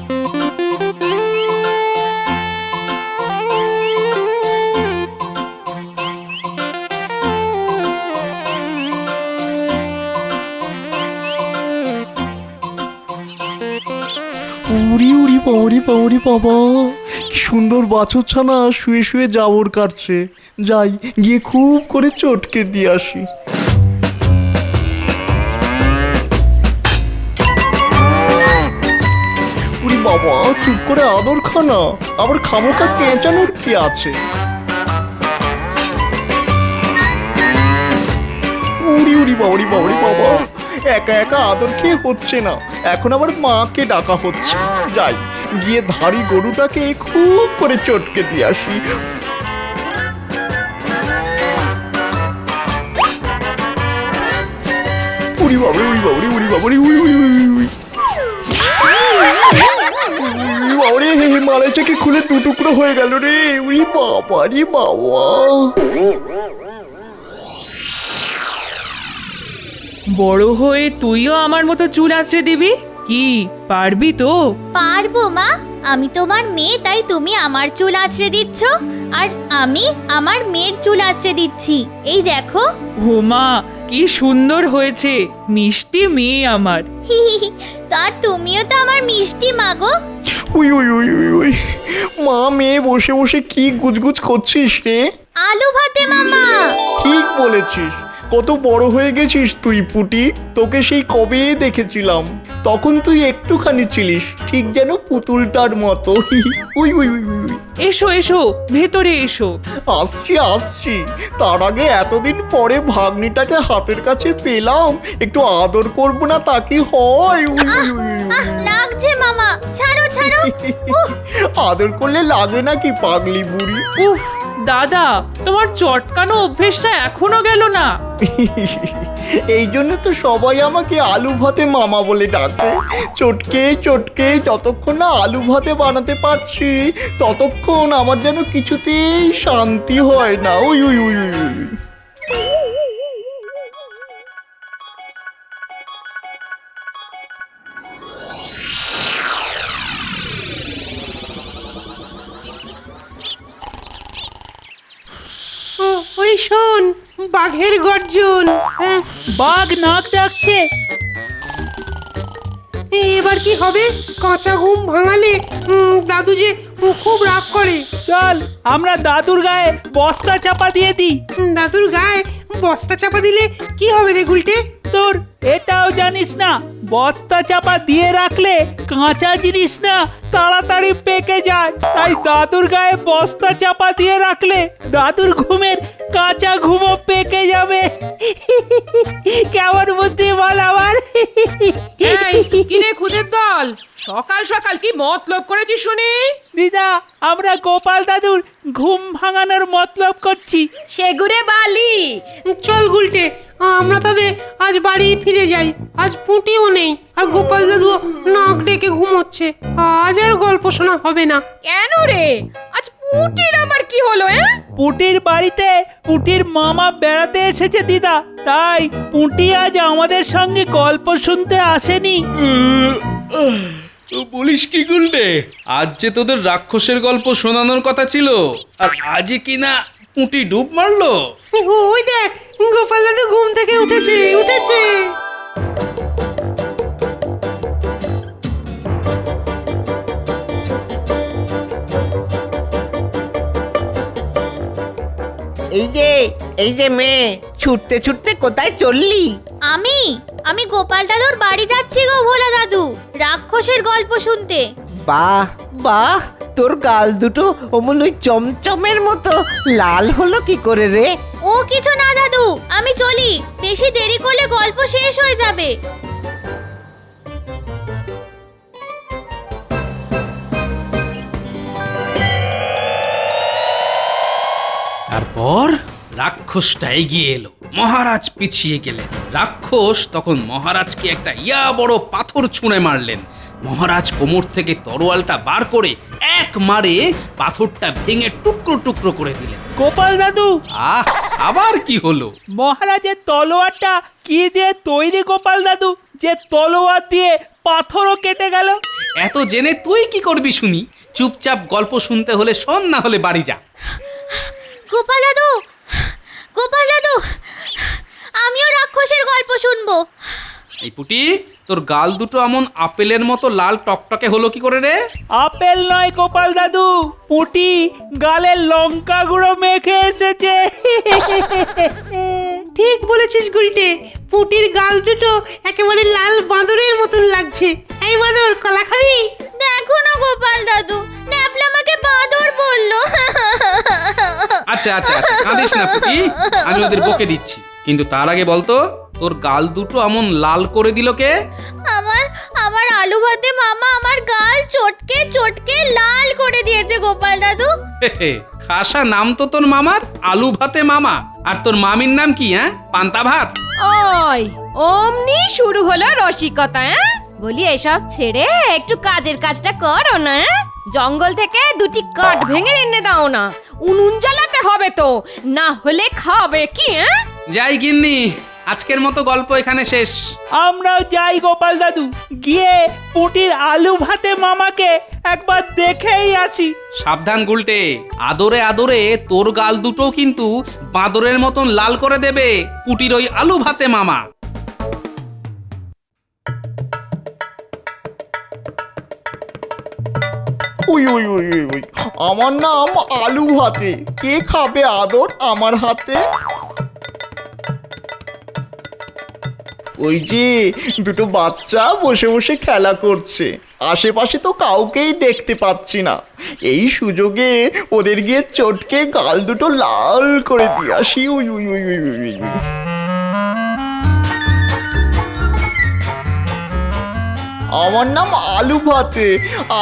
উড়ি উড়ি বাউরি বাউরি বাবা, কি সুন্দর বাছুর ছানা শুয়ে শুয়ে জাবর কাটছে। যাই গিয়ে খুব করে চটকে দিয়ে আসি। উড়ি বাবা, চুপ করে আদর খানা, আবার খামোকা কেঁচানোর কি আছে? উড়ি উড়ি বাউরি বাউরি বাবা, একা একা আদর খেয়ে হচ্ছে না, এখন আবার মাকে ডাকা হচ্ছে। যাই গিয়ে ধাড়ি গরুটাকে খুব করে চটকে দিয়ে আসি। উড়ি বাবরি উড়ি বাবরি উড়ি বাবরি উড়ি উড়ি উড়ি উড়ি বাবরে, মালাই থেকে খুলে দু টুকরো হয়ে গেল রে। উড়ি বাবা রে বাবা। বড় হয়ে তুইও আমার মতো চুল আঁচড়ে দিবি? কি পারবি তো? পারবো মা, আমি তোমার মেয়ে, তাই তুমি আমার চুল আঁচড়ে দিচ্ছ আর আমি আমার মেয়ের চুল আঁচড়ে দিচ্ছি। এই দেখো। ও মা, কি সুন্দর হয়েছে, মিষ্টি মেয়ে আমার। তার তুমিও তো আমার মিষ্টি মা গো। উই উই উই উই উই, মা মেয়ে বসে বসে কি গুজগুজ করছিস রে? আলু ভাতে মামা। ঠিক বলেছিস, কত বড় হয়ে গেছিস তুই পুটি। তোকে সেই কবে দেখেছিলাম, তখন তুই একটুখানি ছিলিস ঠিক যেন পুতুলটার মতো। উই উই উই উই। এসো এসো, ভেতরে এসো। আসছি আসছি, তার আগে এতদিন পরে ভাগ্নিটাকে হাতের কাছে পেলাম, একটু আদর করবো না তা কি হয়? উই উই উই উই। লাগছে মামা, ছাড়ো ছাড়ো। আদর করলে লাগে নাকি পাগলি বুড়ি? উফ দাদা, তোমার চটকানো অভ্যেসটা এখনো গেল না। এই জন্য তো সবাই আমাকে আলু ভাতে মামা বলে ডাকে। চটকে চটকে যতক্ষণ না আলু ভাতে বানাতে পারছি, ততক্ষণ আমার যেন কিছুতেই শান্তি হয় না। উই উই উই উই উই। ওই শোন, বাঘের গর্জন। হ্যাঁ, বাঘ নাক ডাকছে। এবার কি হবে? কাঁচা ঘুম ভাঙালে দাদু যে খুব রাগ করে। চল আমরা দাদুর গায়ে বস্তা চাপা দিয়ে দিই। দাদুর গায়ে বস্তা চাপা দিলে কি হবে রে গুলটে? তোর এটাও জানিস না, বস্তা চাপা দিয়ে রাখলে কাঁচা জিনিস না তাড়াতাড়ি পেকে যায়। তাই দাদুর গায়ে বস্তা চাপা দিয়ে রাখলে দাদুর ঘুমের কাঁচা ঘুমও পেকে যাবে। কেমন বুদ্ধি বল আমার? কিরে খুদের দল, সকাল সকাল কি মতলব করেছিস শুনি? দিদা, আমরা গোপাল দাদুর ঘুম ভাঙানোর মতলব করছি। সেগুড়ে বালি। চল গুলটে, আমরা তবে আজ বাড়ি ফিরে যাই। আজ পুঁটিও নেই আর গোপাল দাদু নাক ডেকে ঘুমোচ্ছে। আজ আর গল্প শোনা হবে না। কেন রে, আজ পুটির আবার কি হলো? পুটির বাড়িতে পুটির মামা বেড়াতে এসেছে দিদা, তাই পুটি আজ আমাদের সঙ্গে গল্প শুনতে আসেনি। বলিস কি গুলটে, আজ যে তোদের রাক্ষসের গল্প শোনানোর কথা ছিল, আর আজই কিনা পুঁটি ডুব মারলো। ওই দেখ, গোপাল দাদু ঘুম থেকে উঠেছে উঠেছে। এই যে মেয়ে, ছুটতে ছুটতে কোথায় চললি? আমি আমি গোপাল দাদুর বাড়ি যাচ্ছি গো ভোলা দাদু, রাক্ষসের গল্প শুনতে। বাহ বাহ, তোর গাল দুটো অমন ওই চমচমের মতো লাল হলো কি করে রে? ও কিছু না দাদু, আমি চলি, বেশি দেরি করলে গল্প শেষ হয়ে যাবে। তারপর রাক্ষসটা এগিয়ে এলো, মহারাজ পিছিয়ে গেলেন। রাক্ষস তখন মহারাজকে একটা ইয়া বড় পাথর ছুঁড়ে মারলেন। মহারাজ কোমর থেকে তরোয়ালটা বার করে এক মারে পাথরটা ভেঙে টুকরো টুকরো করে দিলেন। গোপাল দাদু, আবার কি হলো? মহারাজের তলোয়ারটা কি দিয়ে তৈরি গোপাল দাদু, যে তলোয়ার দিয়ে পাথরও কেটে গেল? এত জেনে তুই কি করবি শুনি? চুপচাপ গল্প শুনতে হলে শোন, না হলে বাড়ি যা। গোপাল দাদু, গোপাল দাদু, আমিও রাক্ষসের গল্প শুনবো। এই পুটি, তোর গাল দুটো এমন আপেলের মতো লাল টকটকে হলো কি করে রে? আপেল নয় গোপাল দাদু, পুটি গালে লঙ্কা গুঁড়ো মেখে এসেছে। ঠিক বলেছিস গুলটে, পুটির গাল দুটো একেবারে লাল বাঁদরের মতন লাগছে। এই বাঁদর, কলা খাবি? দেখো না গোপাল দাদু, ন্যাপলা আমাকে বাঁদর বললো। আচ্ছা আচ্ছা আচ্ছা, কাঁদিস না পুটি, আমি ওদের বকে দিচ্ছি। কিন্তু তার আগে বলতো, তোর গাল দুটো এমন লাল করে দিল কে? আমার আমার আলু ভাতে মামা আমার গাল চটকে চটকে লাল করে দিয়েছে গোপাল দাদু। খাসা নাম তো তোর মামার, আলু ভাতে মামা। আর তোর মামির নাম কি? হ্যাঁ, পান্তা ভাত। ওই অমনি শুরু হলো রসিকতা। বলি এসব ছেড়ে একটু কাজের কাজটা করো না। জঙ্গল থেকে দুটি কাঠ ভেঙে এনে দাও না, উনুন জ্বালাতে হবে তো, না হলে খাবে কি? যাই গিন্নি, আজকের মতো গল্প এখানে শেষ। আমরাও যাই গোপাল দাদু, গিয়ে পুটির আলু ভাতে মামাকে একবার দেখেই আসি। সাবধান গুলটে, আদরে আদরে তোর গাল দুটো কিন্তু বাঁদরের মতন লাল করে দেবে পুটির ওই আলু ভাতে মামা। ওই ওই ওই ওই ওই, আমার নাম আলু ভাতে, কে খাবে আদর আমার হাতে? ওই যে দুটো বাচ্চা বসে বসে খেলা করছে, আশেপাশে তো কাউকেই দেখতে পাচ্ছি না। এই সুযোগে ওদের গিয়ে চটকে গাল দুটো লাল করে দিয়ে আসি। উই উই উই উই উই উই। আমার নাম আলু ভাতে,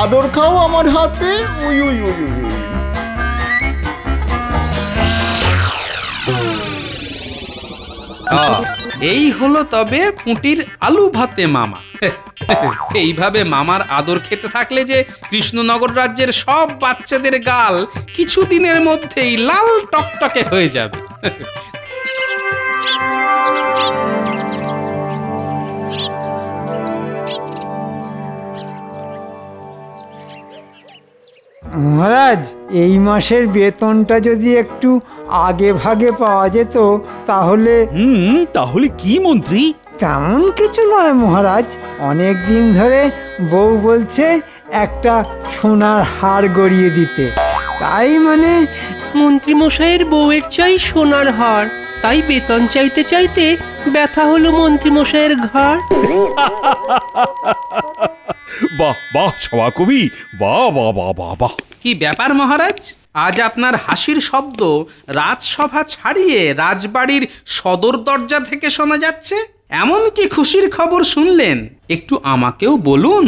আদর খাও আমার হাতে। উই উই উই উই উই। এই হলো তবে পুটির আলু ভাতে মামা। এইভাবে মামার আদর খেতে থাকলে যে কৃষ্ণনগর রাজ্যের সব বাচ্চাদের গাল কিছুদিনের মধ্যেই লাল টকটকে হয়ে যাবে। মহারাজ, এই মাসের বেতনটা যদি একটু আগে ভাগে পাওয়া যেত তাহলে। তাহলে কি মন্ত্রী? তেমন কিছু নয় মহারাজ, অনেক দিন ধরে বউ বলছে একটা সোনার হার গড়িয়ে দিতে, তাই মানে। মন্ত্রী মশাইয়ের বউয়ের চাই সোনার হার, তাই বেতন চাইতে চাইতে ব্যথা হলো মন্ত্রী মশাইয়ের ঘাড়। বাহ বাহ সভাকবি, বাহ বাহ বাহ বাহ বাহ। কি ব্যাপার মহারাজ, আজ আপনার হাসির শব্দ রাজসভা ছাড়িয়ে রাজবাড়ির সদর দরজা থেকে শোনা যাচ্ছে? এমন কি খুশির খবর শুনলেন? একটু আমাকেও বলুন।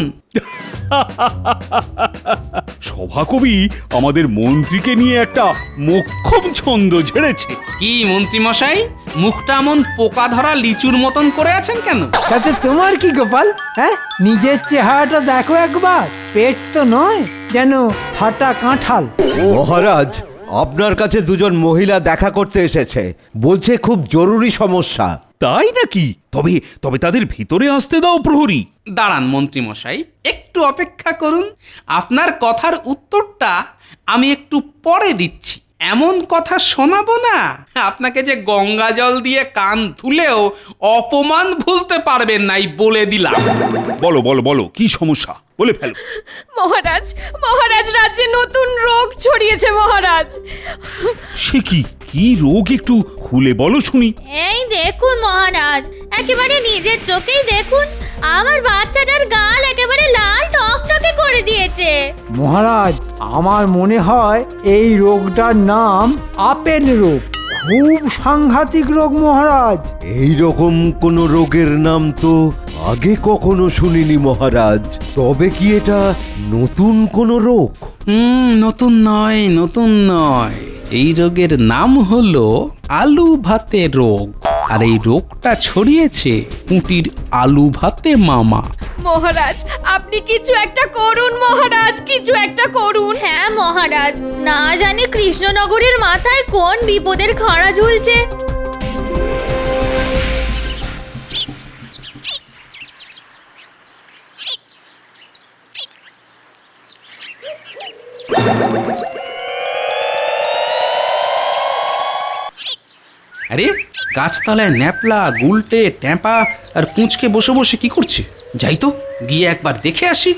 সভাকবি আমাদের মন্ত্রীকে নিয়ে একটা মোক্ষম ছন্দ ঝেড়েছে। কি মন্ত্রী মশাই, মুখটা এমন পোকা ধরা লিচুর মতন করে আছেন কেন? তাতে তোমার কি গোপাল? হ্যাঁ, নিজের চেহারাটা দেখো একবার, পেট তো নয় যেন ফাটা কাঁঠাল। মহারাজ, আপনার কাছে দুজন মহিলা দেখা করতে এসেছে, বলছে খুব জরুরি সমস্যা। তাই নাকি? তবে তবে তাদের ভিতরে আসতে দাও প্রহরী। দাঁড়ান মন্ত্রী মশাই, একটু অপেক্ষা করুন। আপনার কথার উত্তরটা আমি একটু পরে দিচ্ছি। এমন কথা শোনাবো না, আপনাকে যে গঙ্গা জল দিয়ে কান ধুলেও অপমান ভুলতে পারবেন নাই, বলে দিলাম। বলো বলো বলো, কি সমস্যা বলে ফেলো। মহারাজ, মহারাজ, রাজ্যে নতুন রোগ ছড়িয়েছে মহারাজ। সে কি কি রোগ, একটু খুলে বলো শুনি। এই দেখুন মহারাজ, একেবারে নিজের চোখেই দেখুন, আমার বাচ্চাটার গাল একেবারে লাল টকটকে করে দিয়েছে। মহারাজ, আমার মনে হয় এই রোগটার নাম আপেল রোগ। খুব সাংঘাতিক রোগ মহারাজ। এই রকম কোনো রোগের নাম তো আগে কখনো শুনিনি মহারাজ। তবে কি এটা নতুন কোনো রোগ? নতুন নয়, নতুন নয়। এই রোগের নাম হলো আলু ভাতে রোগ, আর এই রোগটা ছড়িয়েছে পুটির আলু ভাতে মামা। মহারাজ, আপনি কিছু একটা করুন মহারাজ, কিছু একটা করুন। হ্যাঁ মহারাজ, না জানি কৃষ্ণনগরের মাথায় কোন বিপদের খাড়া ঝুলছে। আরে গাছতলায় ন্যাপলা গুলটে ট্যাপা আর পুঁচকে বসে বসে কি করছে? যাই তো গিয়ে একবার দেখে আসি।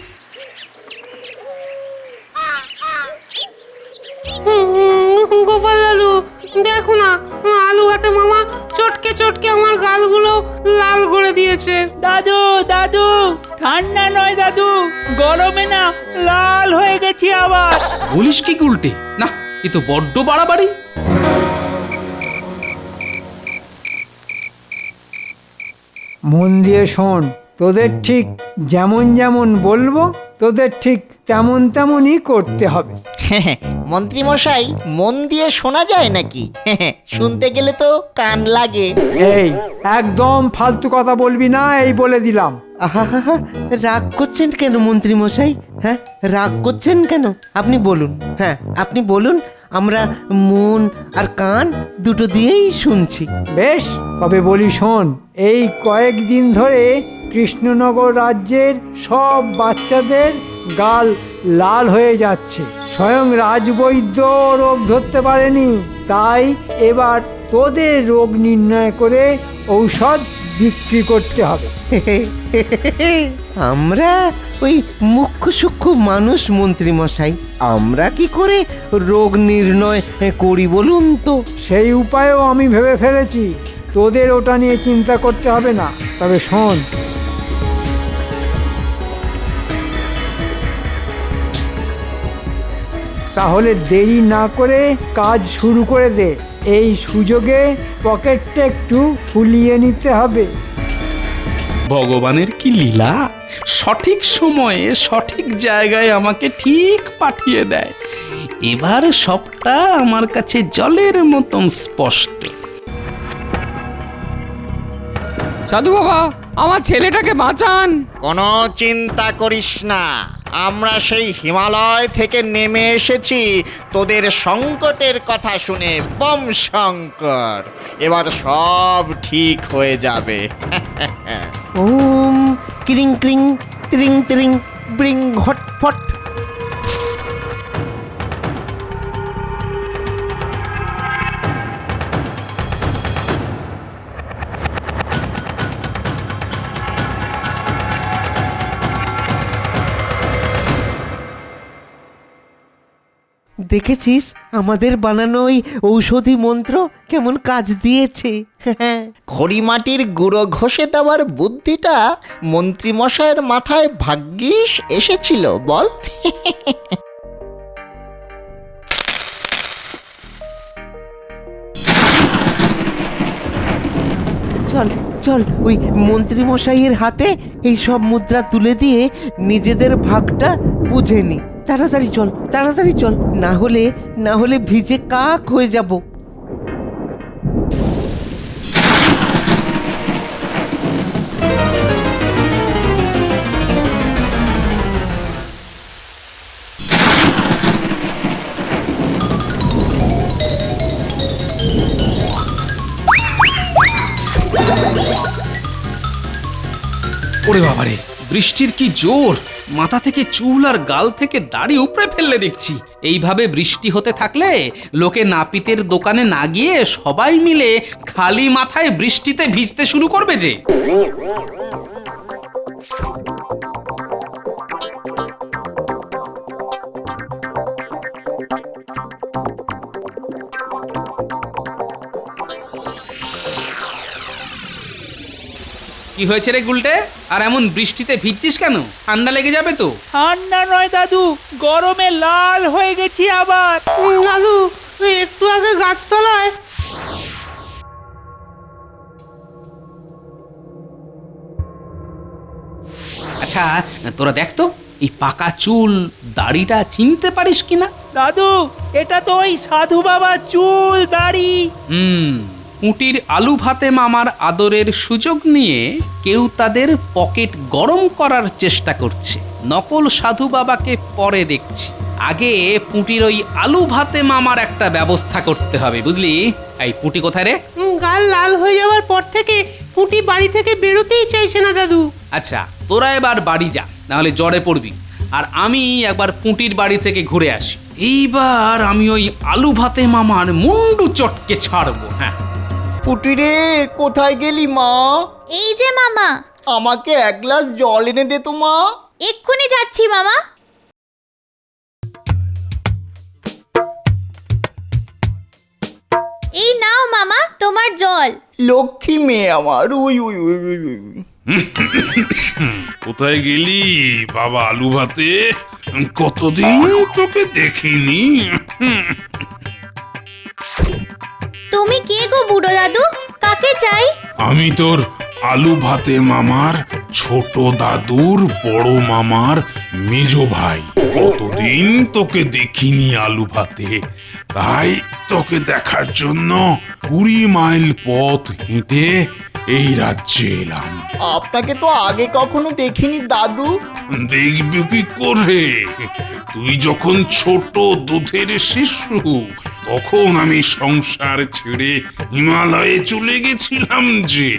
গোপাল দাদু দেখো না, আলু হাতে মামা চটকে চটকে আমার গালগুলো লাল করে দিয়েছে। দাদু দাদু ঠান্ডা নয় দাদু, গরমে না লাল হয়ে গেছি আবার। বলিস কি গুলটে? না, এ তো বড্ড বাড়াবাড়ি। মন দিয়ে শোন, তোদের ঠিক যেমন যেমন বলবো তোদের ঠিক তেমন তেমনই করতে হবে। মন্ত্রী মশাই, মন দিয়ে শোনা যায় নাকি? শুনতে গেলে তো কান লাগে। এই একদম ফালতু কথা বলবি না, এই বলে দিলাম। আহা, রাগ করছেন কেন মন্ত্রী মশাই? হ্যাঁ, রাগ করছেন কেন? আপনি বলুন, হ্যাঁ আপনি বলুন, আমরা মন আর কান দুটো দিয়েই শুনছি। বেশ, তবে বলি শোন, এই কয়েকদিন ধরে কৃষ্ণনগর রাজ্যের সব বাচ্চাদের গাল লাল হয়ে যাচ্ছে। স্বয়ং রাজবৈদ্য রোগ ধরতে পারেনি, তাই এবার তোদের রোগ নির্ণয় করে ঔষধ বিক্রি করতে হবে। আমরা ওই মুখ্য সূক্ষ্ম মানুষ মন্ত্রী মশাই, আমরা কি করে রোগ নির্ণয় করি বলুন তো? সেই উপায়ও আমি ভেবে ফেলেছি, তোদের ওটা নিয়ে চিন্তা করতে হবে না। তবে শোন, তাহলে দেরি না করে কাজ শুরু করে দে। এই সুযোগে পকেটটা একটু ফুলিয়ে নিতে হবে। ভগবানের কি লীলা, সঠিক সময়ে সঠিক জায়গায় আমাকে ঠিক পাঠিয়ে দেয়। এবার সবটা আমার কাছে জলের মতন স্পষ্ট। সাধু বাবা, আমার ছেলেটাকে বাঁচান। কোনো চিন্তা করিস না, আমরা সেই হিমালয় থেকে নেমে এসেছি তোদের সংকটের কথা শুনে। বম শঙ্কর, এবার সব ঠিক হয়ে যাবে। ওম ক্রিং ক্রিং ত্রিং ত্রিং ব্রিং ঘটফট। দেখেছিস আমাদের বানানো ওই ঔষধি মন্ত্র কেমন কাজ দিয়েছে? খড়িমাটির গুঁড়ো ঘষে দেওয়ার বুদ্ধিটা মন্ত্রী মশাইয়ের মাথায় ভাগ্যিস এসেছিল বল। চল চল, ওই মন্ত্রী মশাইয়ের হাতে এই সব মুদ্রা তুলে দিয়ে নিজেদের ভাগটা বুঝে নি। তাড়াতাড়ি চল, তাড়াতাড়ি চল, না হলে ভিজে কাক হয়ে যাব। ওরে বাবারে, বৃষ্টির কি জোর! মাথা থেকে চুল আর গাল থেকে দাড়ি উপড়ে ফেললে দেখছি। এইভাবে বৃষ্টি হতে থাকলে লোকে নাপিতের দোকানে না গিয়ে সবাই মিলে খালি মাথায় বৃষ্টিতে ভিজতে শুরু করবে যে। কি হয়েছে রে গুলটে? আর এমন বৃষ্টিতে ভিজছিস কেন? ঠান্ডা লেগে যাবে তো। ঠান্ডা নয় দাদু, গরমে লাল হয়ে গেছি আবার। দাদু একটু আগে গাছতলায় আচ্ছা তোরা দেখ তো, এই পাকা চুল দাড়িটা চিনতে পারিস কিনা? দাদু, এটা তো ওই সাধু বাবা চুল দাড়ি। পুঁটির আলু ভাতে মামার আদরের সুযোগ নিয়ে কেউ তাদের পকেট গরম করার চেষ্টা করছে। নকল সাধু বাবাকে পরে দেখছি, আগে পুঁটির ওই আলু ভাতে মামার একটা ব্যবস্থা করতে হবে, বুঝলি? এই পুঁটি কোথায় রে? গাল লাল হয়ে যাওয়ার পর থেকে পুঁটি বাড়ি থেকে বেরোতেই চাইছে না দাদু। আচ্ছা তোরা এবার বাড়ি যা, নাহলে জ্বরে পড়বি। আর আমি একবার পুঁটির বাড়ি থেকে ঘুরে আসি। এইবার আমি ওই আলু ভাতে মামার মুন্ডু চটকে ছাড়বো। হ্যাঁ, পুটি রে, কোথায় গেলি মা? এই যে মামা, আমাকে এক গ্লাস জল এনে দে তো মা। এক্ষুনি যাচ্ছি মামা। এই নাও মামা তোমার জল। লক্ষ্মী মেয়ে আমার, উই উই উই উই উই। কোথায় গেলি বাবা আলু ভাতে? কতদিন তোকে দেখিনি। তুমি কে গো বুড়ো দাদু? কাকে চাই? আমি তোর আলু ভাতে মামার ছোট দাদুর বড় মামার মেজো ভাই। কতদিন তোকে দেখিনি আলু ভাতে, তাই তোকে দেখার জন্য 20 মাইল পথ হেঁটে এই রাজ্যে এলাম। আপনাকে তো আগে কখনো দেখিনি দাদু। দেখবি কি করে? তুই যখন ছোট দুধের শিশু, তখন আমি সংসার ছেড়ে হিমালয়ে চলে গেছিলাম যে।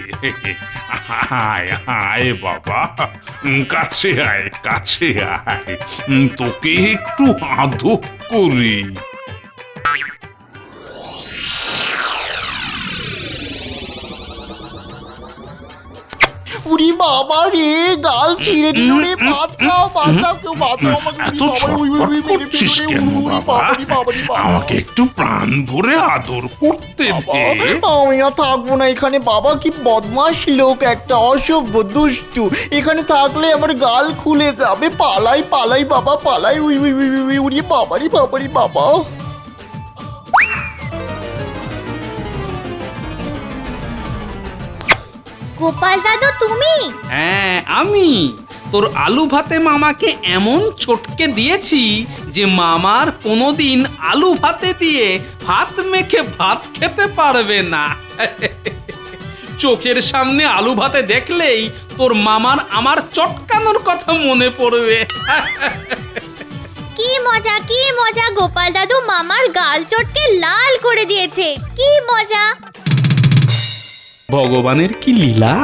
আয় আয় বাবা, কাছে আয়, কাছে আয়, তোকে একটু আদর করি। উরি বাবা রে, গাল ছিঁড়ে দিল রে, বাঁচাও বাঁচাও, কেউ বাঁচাও আমাকে। এত উরি বাবা, উই, উই, ছটফট উই, মেরে করছিস ফেলো রে, কেন উরি বাবা? বাবা রে, বাবা রে, বাবা। আমাকে একটু প্রাণ ভরে আদর করতে দে। আমি আর থাকবো না এখানে বাবা, কি বদমাস লোক একটা, অসভ্য দুষ্টু। এখানে থাকলে আমার গাল খুলে যাবে। পালাই পালাই বাবা, পালাই। উই উই উই উই, উড়ি বাবারি বাবারি বাবা। গোপাল দাদু তুমি? হ্যাঁ আমি তোর আলু ভাতে মামাকে এমন চটকে দিয়েছি যে মামার কোনোদিন আলু ভাতে দিয়ে হাত মেখে ভাত খেতে পারবে না। চোখের সামনে আলু ভাতে দেখলেই তোর মামার আমার চটকানোর কথা মনে পড়বে। কি মজা, কি মজা! গোপাল দাদু মামার গাল চটকে লাল করে দিয়েছে। কি মজা! ভগবানের কি লীলা,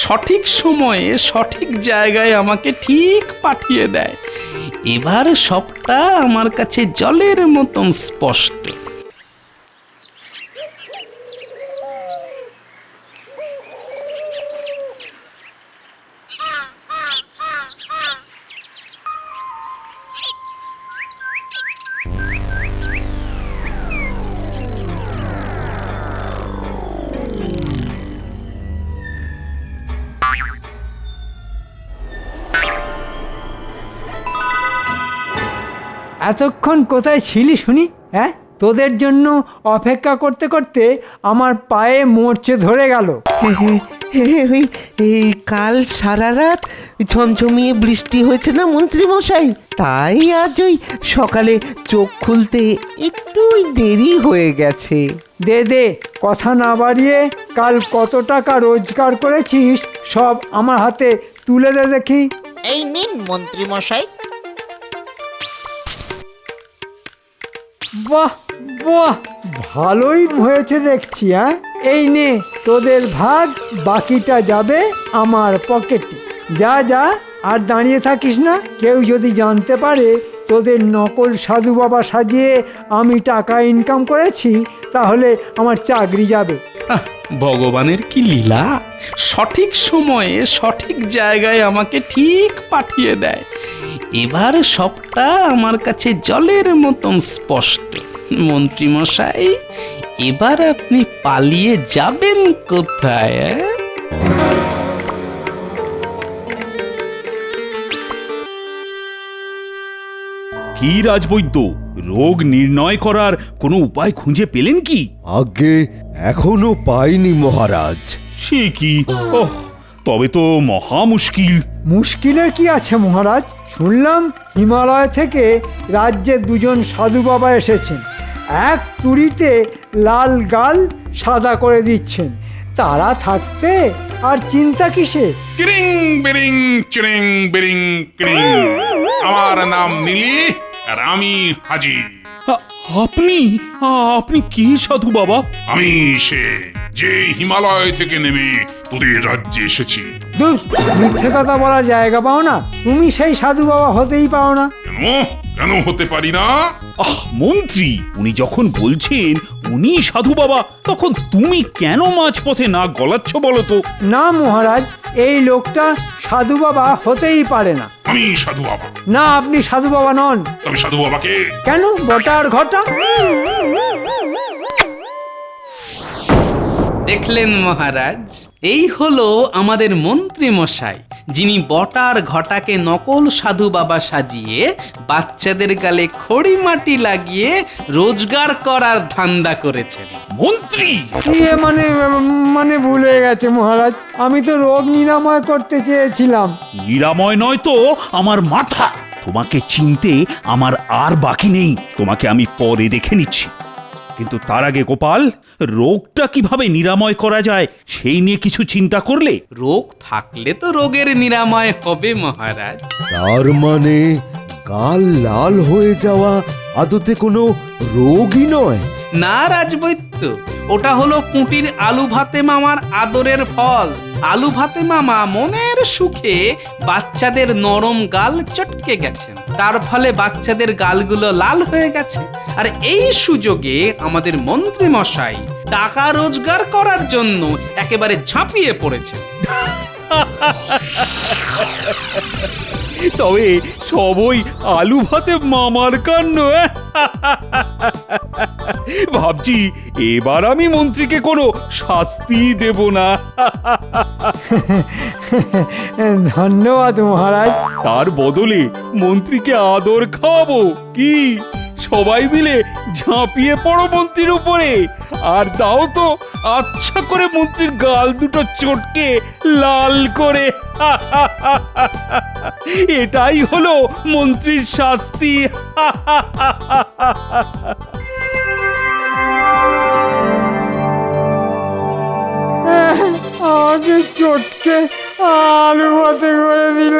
সঠিক সময়ে সঠিক জায়গায় আমাকে ঠিক পাঠিয়ে দেয়। এবার সবটা আমার কাছে জলের মতন স্পষ্ট। এতক্ষণ কোথায় ছিলি শুনি? হ্যাঁ, তোদের জন্য অপেক্ষা করতে করতে আমার পায়ে মরচে ধরে গেল। ওই এই কাল সারা রাত ঝমঝমিয়ে বৃষ্টি হয়েছে না মন্ত্রী মশাই, তাই আজ ওই সকালে চোখ খুলতে একটুই দেরি হয়ে গেছে। দে দে, কথা না বাড়িয়ে কাল কত টাকা রোজগার করেছিস সব আমার হাতে তুলে দে দেখি। এই নিন মন্ত্রী মশাই। বাহ বাহ, ভালোই হয়েছে দেখছি। হ্যাঁ, এই নে তোদের ভাগ, বাকিটা যাবে আমার পকেটে। যা যা, আর দাঁড়িয়ে থাকিস না। কেউ যদি জানতে পারে তোদের নকল সাধু বাবা সাজিয়ে আমি টাকা ইনকাম করেছি, তাহলে আমার চাকরি যাবে। ভগবানের কি লীলা, সঠিক সময়ে সঠিক জায়গায় আমাকে ঠিক পাঠিয়ে দেয়। এবার সবটা আমার কাছে জলের মতন স্পষ্ট। মন্ত্রী মশাই, এবার আপনি পালিয়ে যাবেন কোথায়? কি রাজবৈদ্য, রোগ নির্ণয় করার কোনো উপায় খুঁজে পেলেন কি? আগে এখনো পাইনি মহারাজ। সে কি? ওহ, তবে তো মহা মুশকিল। মুশকিলের কি আছে মহারাজ? শুনলাম হিমালয় থেকে রাজ্যে দুজন সাধু বাবা এসেছেন, এক তুড়িতে লাল গাল সাদা করে দিচ্ছেন। তারা থাকতে আর চিন্তা কিসে? কিরিং বিরিং চিরিং বিরিং কিরিং। আমার নাম নীলি আর আমি হাজির। আপনি আপনি কি সাধু বাবা? আমি সে যে হিমালয় থেকে নেমে তোদের রাজ্যে এসেছি। দূর, মিথ্যে কথা বলার জায়গা পাও না। তুমি সেই সাধু বাবা হতেই পাও না। কেন কেন হতে পারি না? মন্ত্রী উনি যখন বলছেন উনি সাধু বাবা, তখন তুমি কেন মাঝপথে নাক গলাচ্ছ বলো তো? না মহারাজ, এই লোকটা সাধু বাবা হতেই পারে না। আমি সাধু বাবা? না, আপনি সাধু বাবা নন। তবে সাধু বাবাকে? কেন? বটার ঘটা। দেখলেন মহারাজ, এই হলো আমাদের মন্ত্রী মশাই, যিনি বটার ঘটাকে নকল সাধু বাবা সাজিয়ে বাচ্চাদের গালে খড়ি মাটি লাগিয়ে রোজগার করার ধান্দা করেছেন। মন্ত্রী মানে ভুল হয়ে গেছে মহারাজ। আমি তো রোগ নিরাময় করতে চেয়েছিলাম। নিরাময় নয় তো আমার মাথা। তোমাকে চিনতে আমার আর বাকি নেই। তোমাকে আমি পরে দেখে নিচ্ছি, কিন্তু তার আগে গোপাল, রোগটা কিভাবে নিরাময় করা যায় সেই নিয়ে কিছু চিন্তা করলে? রোগ থাকলে তো রোগের নিরাময় হবে মহারাজ। তার মানে গাল লাল হয়ে যাওয়া আদতে কোনো রোগই নয়? না রাজবৈদ্য, ওটা হলো পুঁটির আলু ভাতে মামার আদরের ফল। আলু ভাতে মামা মনের সুখে বাচ্চাদের নরম গাল চটকে গেছেন, তার ফলে বাচ্চাদের গালগুলো লাল হয়ে গেছে। আর এই সুযোগে আমাদের মন্ত্রী মশাই টাকা রোজগার করার জন্য একেবারে ঝাঁপিয়ে পড়েছে। তবে সবই আলু ভাতে মামার কাণ্ড। ভাবছি এবার আমি মন্ত্রীকে কোনো শাস্তি দেব না। ধন্যবাদ মহারাজ। তার বদলে মন্ত্রীকে আদর খাওয়াবো কি? সবাই মিলে ঝাঁপিয়ে পড়ো মন্ত্রীর উপরে, আর দাও তো আচ্ছা করে মন্ত্রীর গাল দুটো চটকে লাল করে। এটাই হলো মন্ত্রীর শাস্তি। আমাকে চটকে আলু ভাতে করে দিল।